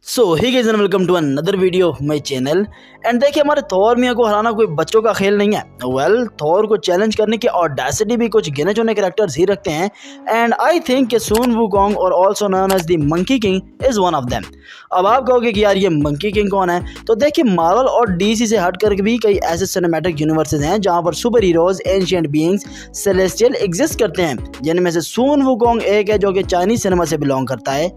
So hey guys and welcome to another video of my channel. And देखिए, हमारे Thor मियां को हराना कोई बच्चों का खेल नहीं है। वेल, थॉर को चैलेंज करने की ऑडेसिटी भी कुछ गिने चुने कैरेक्टर्स ही रखते हैं। एंड आई थिंक कि सून वुकोंग और also known as the monkey king is one of them. अब आप कहोगे कि यार ये मंकी किंग कौन है, तो देखिए मार्वल और डीसी से हट करके भी कई ऐसे सिनेमैटिक यूनिवर्सेस हैं जहां पर super heroes, ancient beings, celestial exist करते हैं, जिनमें से सून वुकोंग एक है जो कि चाइनीज सिनेमा से बिलोंग करता है।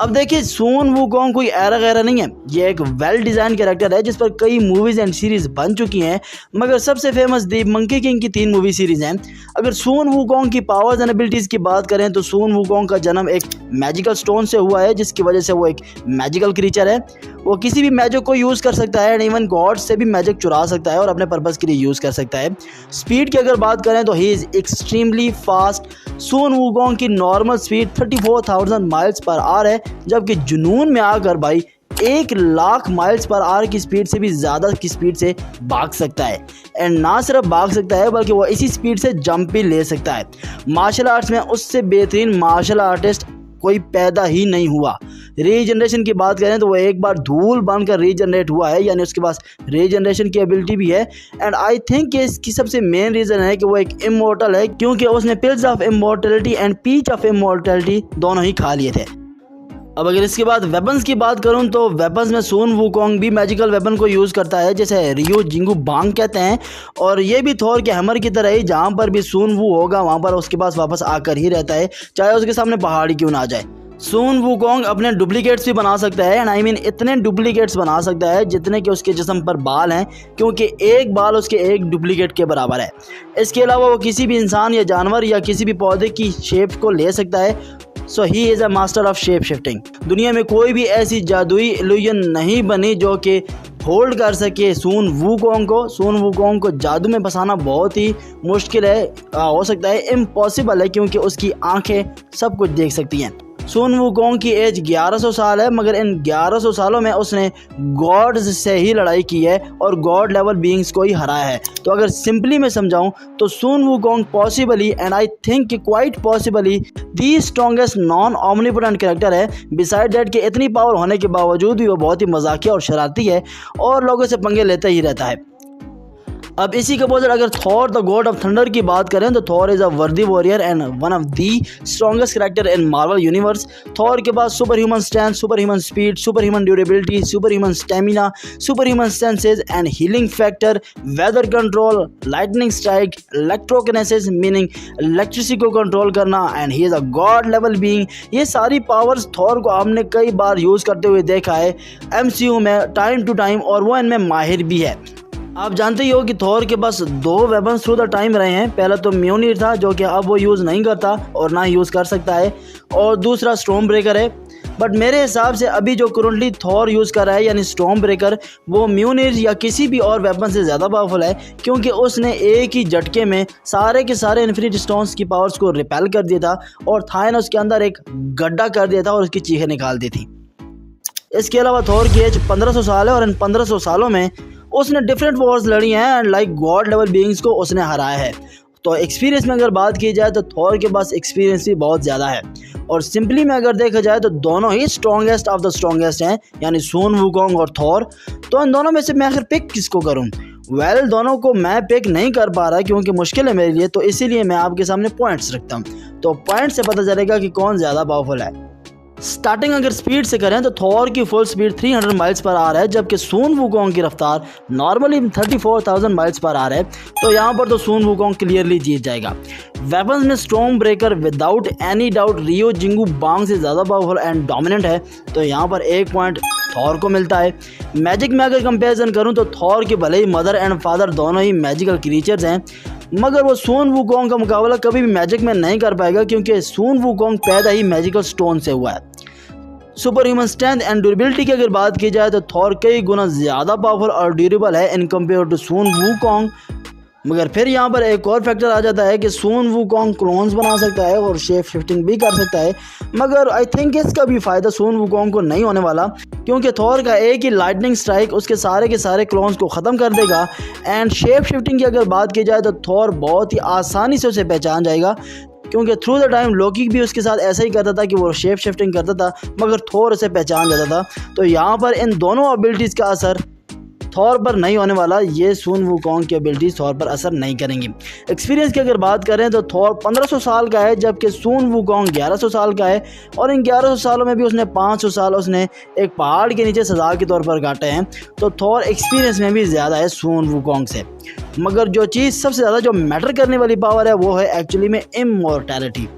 अब देखिए, सून वुकोंग कोई ऐरा गैरा नहीं है, ये एक वेल डिजाइन कैरेक्टर है जिस पर कई मूवीज एंड सीरीज बन चुकी हैं। मगर सबसे फेमस द मंकी किंग की 3 मूवी सीरीज हैं। अगर सून वुकोंग की पावर्स एंड एबिलिटीज की बात करें तो सून वुकोंग का जन्म एक मैजिकल स्टोन से हुआ है, जिसकी वजह से वो एक मैजिकल क्रीचर है। वो किसी भी मैजिक को यूज़ कर सकता है एंड इवन गॉड्स से भी मैजिक चुरा सकता है और अपने पर्पज़ के लिए यूज़ कर सकता है। स्पीड की अगर बात करें तो he is extremely fast. Sun Wukong की normal speed 34,000 miles per hour है, जबकि जुनून में आकर भाई 1,00,000 माइल्स पर आवर की स्पीड से भी ज़्यादा की स्पीड से भाग सकता है। एंड ना सिर्फ भाग सकता है बल्कि वो इसी स्पीड से जंप भी ले सकता है। मार्शल आर्ट्स में उससे बेहतरीन मार्शल आर्टिस्ट कोई पैदा ही नहीं हुआ। रीजनरेशन की बात करें तो वो एक बार धूल बनकर रीजनरेट हुआ है, यानी उसके पास रीजनरेशन की एबिलिटी भी है। एंड आई थिंक कि इसकी सबसे मेन रीज़न है कि वो एक इमॉर्टल है, क्योंकि उसने pills of immortality and peach of immortality दोनों ही खा लिए थे। अब अगर इसके बाद वेपन्स की बात करूं तो वेपन्स में सून वुकोंग भी मैजिकल वेपन को यूज़ करता है, जैसे रियो जिंगू बांग कहते हैं। और ये भी थॉर के हैमर की तरह ही, जहां पर भी सून वू होगा वहां पर उसके पास वापस आकर ही रहता है, चाहे उसके सामने पहाड़ी क्यों ना आ जाए। सून वुकोंग अपने डुप्लीकेट्स भी बना सकता है, एंड आई मीन इतने डुप्लीकेट्स बना सकता है जितने कि उसके जिस्म पर बाल हैं, क्योंकि एक बाल उसके एक डुप्लीकेट के बराबर है। इसके अलावा वो किसी भी इंसान या जानवर या किसी भी पौधे की शेप को ले सकता है। So he is a master of shape shifting. दुनिया में कोई भी ऐसी जादुई इल्यूजन नहीं बनी जो कि होल्ड कर सके सून वुकोंग को। सून वुकोंग को जादू में फंसाना बहुत ही मुश्किल है, हो सकता है इम्पॉसिबल है, क्योंकि उसकी आंखें सब कुछ देख सकती हैं। सून वुकोंग की एज 1100 साल है, मगर इन 1100 सालों में उसने गॉड्स से ही लड़ाई की है और गॉड लेवल बीइंग्स को ही हराया है। तो अगर सिंपली मैं समझाऊं तो Sun Wukong possibly and I think quite possibly the strongest non omnipotent character है। बिसाइड दैट कि इतनी पावर होने के बावजूद भी वो बहुत ही मजाकिया और शरारती है और लोगों से पंगे लेता ही रहता है। अब इसी के अपोजिट अगर Thor the god of thunder की बात करें तो Thor is a worthy warrior and one of the strongest character in Marvel universe. Thor के पास super human strength, super human speed, super human durability, super human stamina, super human senses and healing factor, weather control, lightning strike, electrokinesis meaning electricity को control करना, and he is a god level being. ये सारी powers Thor को हमने कई बार use करते हुए देखा है MCU में टाइम टू टाइम, और वो इनमें माहिर भी है। आप जानते ही हो कि थॉर के पास 2 वेपन्स थ्रू द टाइम रहे हैं। पहला तो म्योनिर था, जो कि अब वो यूज़ नहीं करता और ना यूज़ कर सकता है, और दूसरा स्टॉर्म ब्रेकर है। बट मेरे हिसाब से अभी जो करंटली थॉर यूज़ कर रहा है यानी स्टॉर्म ब्रेकर, वो म्योनिर या किसी भी और वेपन से ज़्यादा पावरफुल है, क्योंकि उसने एक ही झटके में सारे के सारे इन्फिनिटी स्टोन्स की पावर्स को रिपेल कर दिया था और थानोस के अंदर एक गड्ढा कर दिया था और उसकी चीखें निकाल दी थी। इसके अलावा थॉर की एज 1500 साल है और इन 1500 सालों में उसने डिफरेंट वॉर्स लड़ी हैं and like God level beings को उसने हराया है। तो एक्सपीरियंस में अगर बात की जाए तो थॉर के पास एक्सपीरियंस भी बहुत ज़्यादा है, और सिंपली में अगर देखा जाए तो दोनों ही स्ट्रॉन्गेस्ट ऑफ द स्ट्रॉन्गेस्ट हैं, यानी सून वुकोंग और थॉर। तो इन दोनों में से मैं आखिर पिक किसको करूं? वेल, दोनों को मैं पिक नहीं कर पा रहा क्योंकि मुश्किल है मेरे लिए, तो इसीलिए मैं आपके सामने पॉइंट्स रखता हूँ। तो पॉइंट से पता चलेगा कि कौन ज़्यादा पावरफुल है। स्टार्टिंग अगर स्पीड से करें तो थॉर की full speed 300 miles per hour है, जबकि सून वुकोंग की रफ्तार नॉर्मली 34,000 माइल्स पर आवर है। तो यहाँ पर तो सून वुकोंग क्लियरली जीत जाएगा। वेपन्स में storm breaker without any doubt Ruyi Jingu Bang से ज़्यादा पावरफुल एंड डोमिनेंट है, तो यहाँ पर 1 पॉइंट थॉर को मिलता है। मैजिक में अगर कंपेरिजन करूँ तो थॉर के भले ही मदर एंड फादर दोनों ही मैजिकल क्रीचर्स हैं, मगर वो सून वुकोंग का मुकाबला कभी भी मैजिक में नहीं कर पाएगा, क्योंकि सून वुकोंग पैदा ही मैजिकल स्टोन से हुआ है। Super human strength and durability की अगर बात की जाए तो थॉर कई गुना ज़्यादा पावरफुल और ड्यूरेबल है in compare too soon Wukong. मगर फिर यहाँ पर एक और फैक्टर आ जाता है कि सून वुकोंग क्लोन्स बना सकता है और शेप शिफ्टिंग भी कर सकता है, मगर आई थिंक इसका भी फ़ायदा सून वुकोंग को नहीं होने वाला, क्योंकि थॉर का एक ही लाइटनिंग स्ट्राइक उसके सारे के सारे क्लोन्स को ख़त्म कर देगा। एंड शेप शिफ्टिंग की अगर बात की जाए तो थॉर बहुत ही आसानी से उसे पहचान जाएगा, क्योंकि थ्रू द टाइम लोकी भी उसके साथ ऐसा ही करता था कि वो शेप शिफ्टिंग करता था, मगर थोर उसे पहचान जाता था। तो यहाँ पर इन दोनों एबिलिटीज़ का असर थॉर पर नहीं होने वाला। ये सुन वुकोंग की एबिलिटीज थॉर पर असर नहीं करेंगी। एक्सपीरियंस की अगर बात करें तो थॉर 1500 साल का है, जबकि सुन वुकोंग 1100 साल का है, और इन 1100 सालों में भी उसने 500 साल उसने एक पहाड़ के नीचे सजा के तौर पर काटे हैं। तो थॉर एक्सपीरियंस में भी ज़्यादा है सुन वुकोंग से। मगर जो चीज़ सबसे ज़्यादा जो मैटर करने वाली पावर है वो है एक्चुअली में इमॉर्टैलिटी।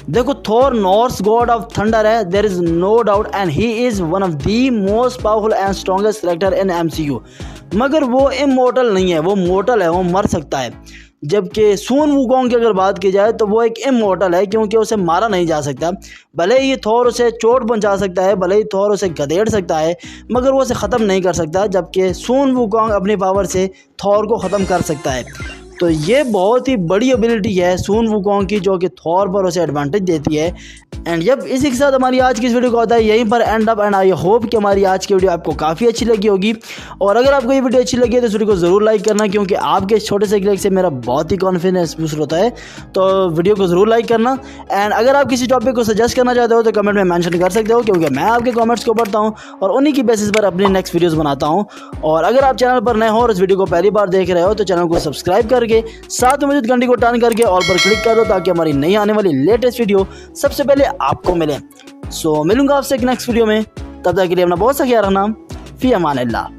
देखो, Thor Norse god of thunder है, there is no doubt, and he is one of the most powerful and strongest character in MCU। मगर वो इमॉर्टल नहीं है, वो मोर्टल है, वो मर सकता है। जबकि सुन वुकोंग की अगर बात की जाए तो वो एक इमॉर्टल है, क्योंकि उसे मारा नहीं जा सकता। भले ही थॉर उसे चोट पहुंचा सकता है, भले ही थॉर उसे गधेड़ सकता है, मगर वो उसे ख़त्म नहीं कर सकता। जबकि सुन वुकोंग अपनी पावर से थॉर को ख़त्म कर सकता है। तो ये बहुत ही बड़ी एबिलिटी है सुन वुकोंग की, जो कि थॉर पर उसे एडवांटेज देती है। एंड जब इसी के साथ हमारी आज की इस वीडियो को होता है यहीं पर and up. And I hope कि हमारी आज की वीडियो आपको काफ़ी अच्छी लगी होगी। और अगर आपको ये वीडियो अच्छी लगी है तो इस वीडियो को ज़रूर लाइक करना, क्योंकि आपके इस छोटे से लाइक से मेरा बहुत ही कॉन्फिडेंस बूस्ट होता है। तो वीडियो को ज़रूर लाइक करना। एंड अगर आप किसी टॉपिक को सजेस्ट करना चाहते हो तो कमेंट में मेंशन कर सकते हो, क्योंकि मैं आपके कमेंट्स को पढ़ता हूँ और उन्हीं की बेसिस पर अपनी नेक्स्ट वीडियोज़ बनाता हूँ। और अगर आप चैनल पर नए हो और इस वीडियो को पहली बार देख रहे हो तो चैनल को सब्सक्राइब करके साथ में घंटी को टर्न करके ऑल पर क्लिक कर दो, ताकि हमारी नई आने वाली लेटेस्ट वीडियो सबसे पहले आपको मिले। सो मिलूंगा आपसे एक नेक्स्ट वीडियो में, तब तक के लिए अपना बहुत सा ख्याल रखना। फी अमान अल्लाह।